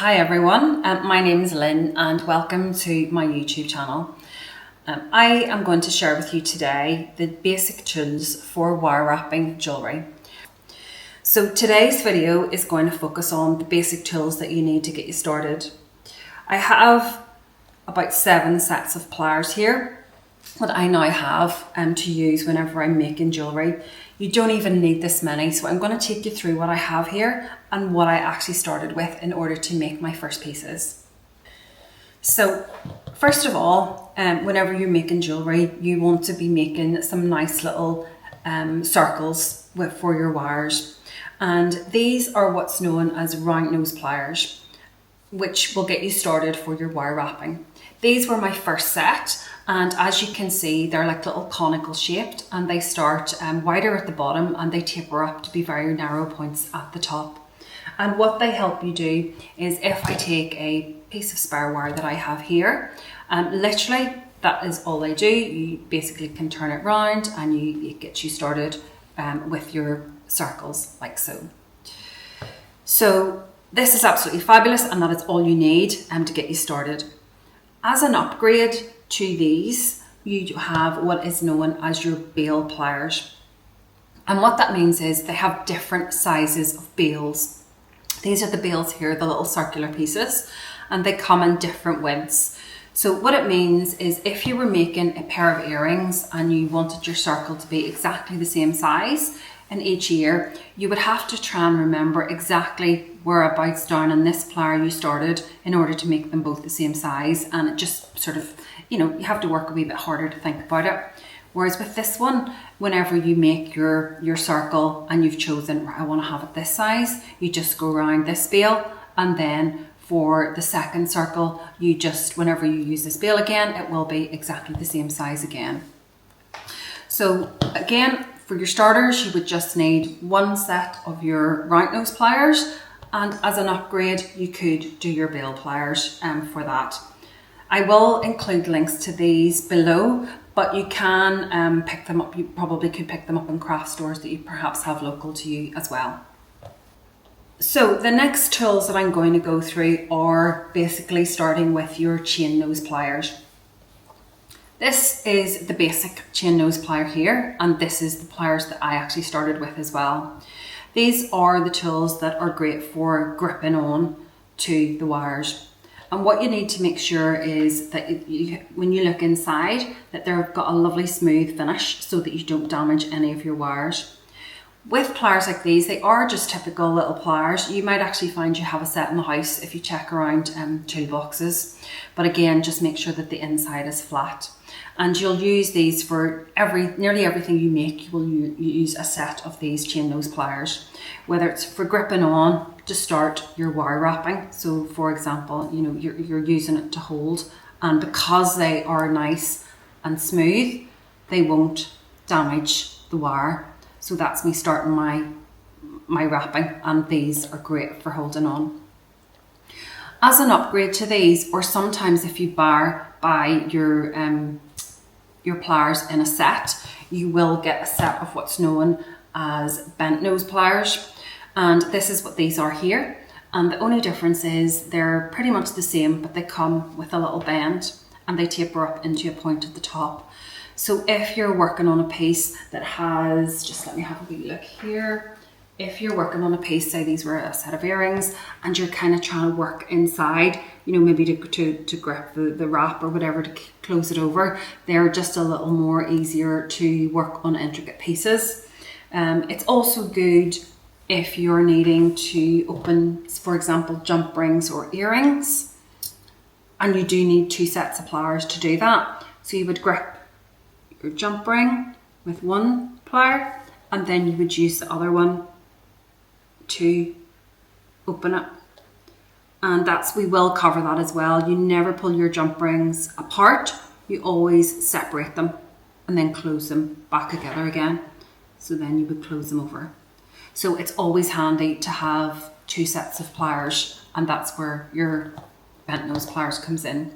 Hi everyone, my name is Lynn and welcome to my YouTube channel. I am going to share with you today the basic tools for wire wrapping jewellery. So today's video is going to focus on the basic tools that you need to get you started. I have about 7 sets of pliers here that I now have to use whenever I'm making jewellery. You don't even need this many, so I'm going to take you through what I have here and what I actually started with in order to make my first pieces. So first of all, whenever you're making jewellery, you want to be making some nice little circles for your wires. And these are what's known as round nose pliers, which will get you started for your wire wrapping. These were my first set, and as you can see, they're like little conical shaped, and they start wider at the bottom and they taper up to be very narrow points at the top. And what they help you do is, if I take a piece of spare wire that I have here, literally that is all I do. You basically can turn it round and it gets you started with your circles like so. So this is absolutely fabulous, and that is all you need to get you started. As an upgrade to these, you have what is known as your bail pliers. And what that means is they have different sizes of bails. These are the bails here, the little circular pieces, and they come in different widths. So what it means is, if you were making a pair of earrings and you wanted your circle to be exactly the same size in each ear, you would have to try and remember exactly whereabouts down on this plier you started in order to make them both the same size. And it just sort of, you have to work a wee bit harder to think about it. Whereas with this one, whenever you make your circle and you've chosen, I want to have it this size, you just go around this bail, and then for the second circle, you just, whenever you use this bail again, it will be exactly the same size again. So again, for your starters, you would just need 1 set of your round nose pliers, and as an upgrade, you could do your bail pliers for that. I will include links to these below, but you can pick them up. You probably could pick them up in craft stores that you perhaps have local to you as well. So the next tools that I'm going to go through are basically starting with your chain nose pliers. This is the basic chain nose plier here, and this is the pliers that I actually started with as well. These are the tools that are great for gripping on to the wires. And what you need to make sure is that when you look inside, that they've got a lovely smooth finish so that you don't damage any of your wires. With pliers like these, they are just typical little pliers. You might actually find you have a set in the house if you check around toolboxes. But again, just make sure that the inside is flat. And you'll use these for nearly everything you make. You will use a set of these chain nose pliers, whether it's for gripping on to start your wire wrapping. So for example, you're using it to hold, and because they are nice and smooth, they won't damage the wire. So that's me starting my wrapping, and these are great for holding on. As an upgrade to these, or sometimes if you buy your pliers in a set, you will get a set of what's known as bent nose pliers, and this is what these are here. And the only difference is they're pretty much the same, but they come with a little bend and they taper up into a point at the top. So if you're working on a piece that has, just let me have a wee look here. If you're working on a piece, say these were a set of earrings, and you're kind of trying to work inside, maybe to grip the wrap or whatever to close it over, they're just a little more easier to work on intricate pieces. It's also good if you're needing to open, for example, jump rings or earrings, and you do need 2 sets of pliers to do that. So you would grip your jump ring with 1 plier, and then you would use the other one to open it. And we will cover that as well. You never pull your jump rings apart. You always separate them and then close them back together again. So then you would close them over. So it's always handy to have 2 sets of pliers, and that's where your bent nose pliers comes in.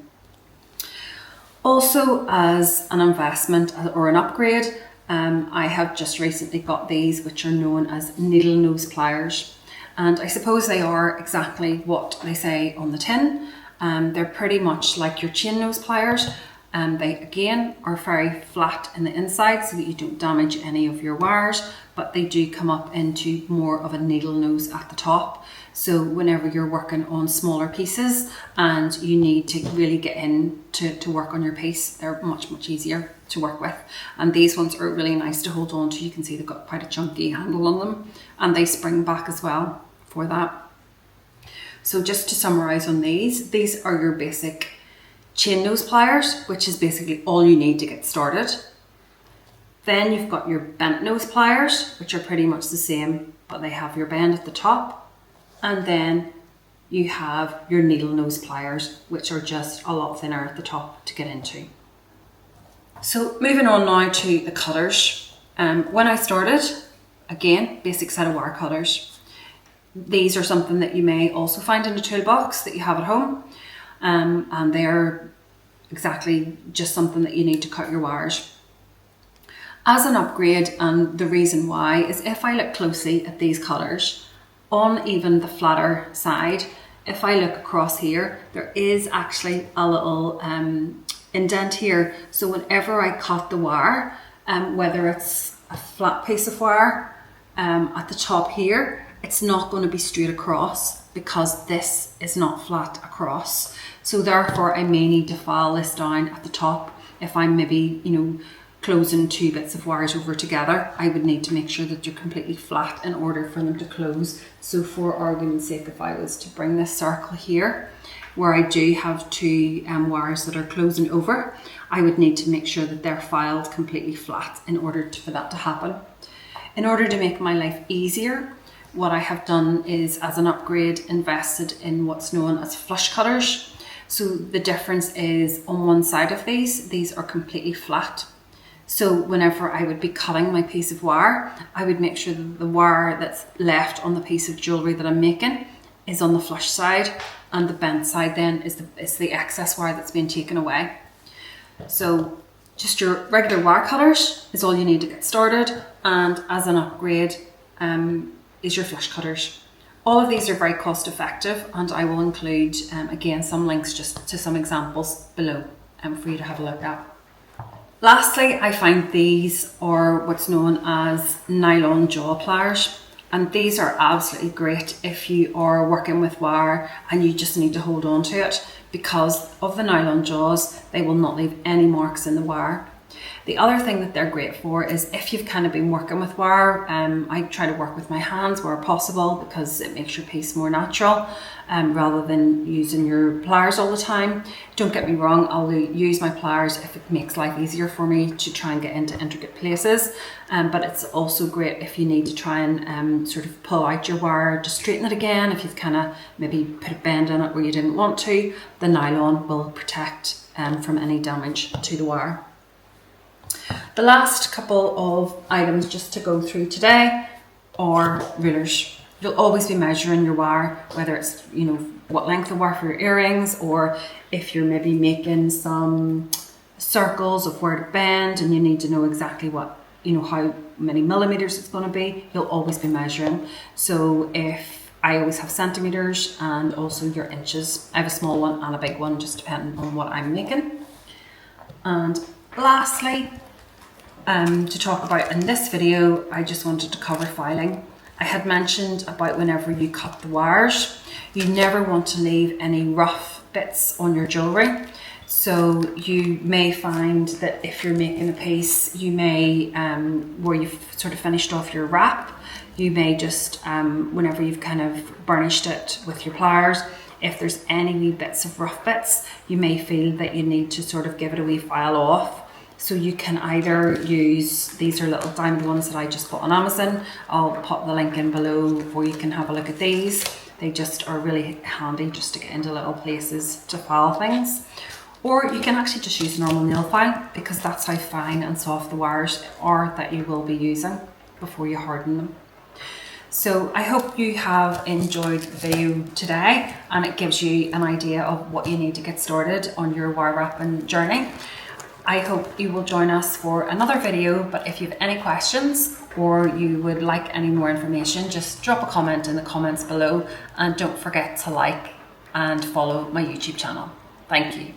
Also, as an investment or an upgrade, I have just recently got these, which are known as needle nose pliers. And I suppose they are exactly what they say on the tin. They're pretty much like your chain nose pliers. They again are very flat in the inside so that you don't damage any of your wires, but they do come up into more of a needle nose at the top. So whenever you're working on smaller pieces and you need to really get in to work on your piece, they're much easier to work with. And these ones are really nice to hold on to. You can see they've got quite a chunky handle on them, and they spring back as well for that. So just to summarize on these are your basic chain nose pliers, which is basically all you need to get started. Then you've got your bent nose pliers, which are pretty much the same, but they have your bend at the top. And then you have your needle nose pliers, which are just a lot thinner at the top to get into. So moving on now to the cutters. When I started, again, basic set of wire cutters. These are something that you may also find in a toolbox that you have at home. And they're exactly just something that you need to cut your wires. As an upgrade, and the reason why is if I look closely at these cutters, on even the flatter side, if I look across here, there is actually a little indent here. So whenever I cut the wire, whether it's a flat piece of wire at the top here, it's not going to be straight across because this is not flat across. So therefore I may need to file this down at the top. If I'm maybe, closing two bits of wires over together, I would need to make sure that they're completely flat in order for them to close. So for argument's sake, if I was to bring this circle here, where I do have two wires that are closing over, I would need to make sure that they're filed completely flat in order for that to happen. In order to make my life easier, what I have done is, as an upgrade, invested in what's known as flush cutters. So the difference is on one side of these are completely flat. So whenever I would be cutting my piece of wire, I would make sure that the wire that's left on the piece of jewellery that I'm making is on the flush side, and the bent side then is the excess wire that's been taken away. So just your regular wire cutters is all you need to get started, and as an upgrade is your flush cutters. All of these are very cost effective, and I will include again some links just to some examples below for you to have a look at. Lastly, I find these are what's known as nylon jaw pliers, and these are absolutely great if you are working with wire and you just need to hold on to it. Because of the nylon jaws, they will not leave any marks in the wire. The other thing that they're great for is if you've kind of been working with wire, I try to work with my hands where possible because it makes your piece more natural rather than using your pliers all the time. Don't get me wrong, I'll use my pliers if it makes life easier for me to try and get into intricate places, but it's also great if you need to try and sort of pull out your wire to straighten it again. If you've kind of maybe put a bend in it where you didn't want to, the nylon will protect from any damage to the wire. The last couple of items just to go through today are rulers. You'll always be measuring your wire, whether it's what length of wire for your earrings, or if you're maybe making some circles of where to bend and you need to know exactly what how many millimeters it's going to be, you'll always be measuring. So if I always have centimeters and also your inches. I have a small one and a big one, just depending on what I'm making. And lastly, to talk about in this video, I just wanted to cover filing. I had mentioned about whenever you cut the wires, you never want to leave any rough bits on your jewellery. So you may find that if you're making a piece, you may, where you've sort of finished off your wrap, you may just, whenever you've kind of burnished it with your pliers, if there's any wee bits of rough bits, you may feel that you need to sort of give it a wee file off. So you can either use, these are little diamond ones that I just bought on Amazon. I'll pop the link in below where you can have a look at these. They just are really handy just to get into little places to file things. Or you can actually just use a normal nail file because that's how fine and soft the wires are that you will be using before you harden them. So I hope you have enjoyed the video today and it gives you an idea of what you need to get started on your wire wrapping journey. I hope you will join us for another video, but if you have any questions, or you would like any more information, just drop a comment in the comments below, and don't forget to like and follow my YouTube channel. Thank you.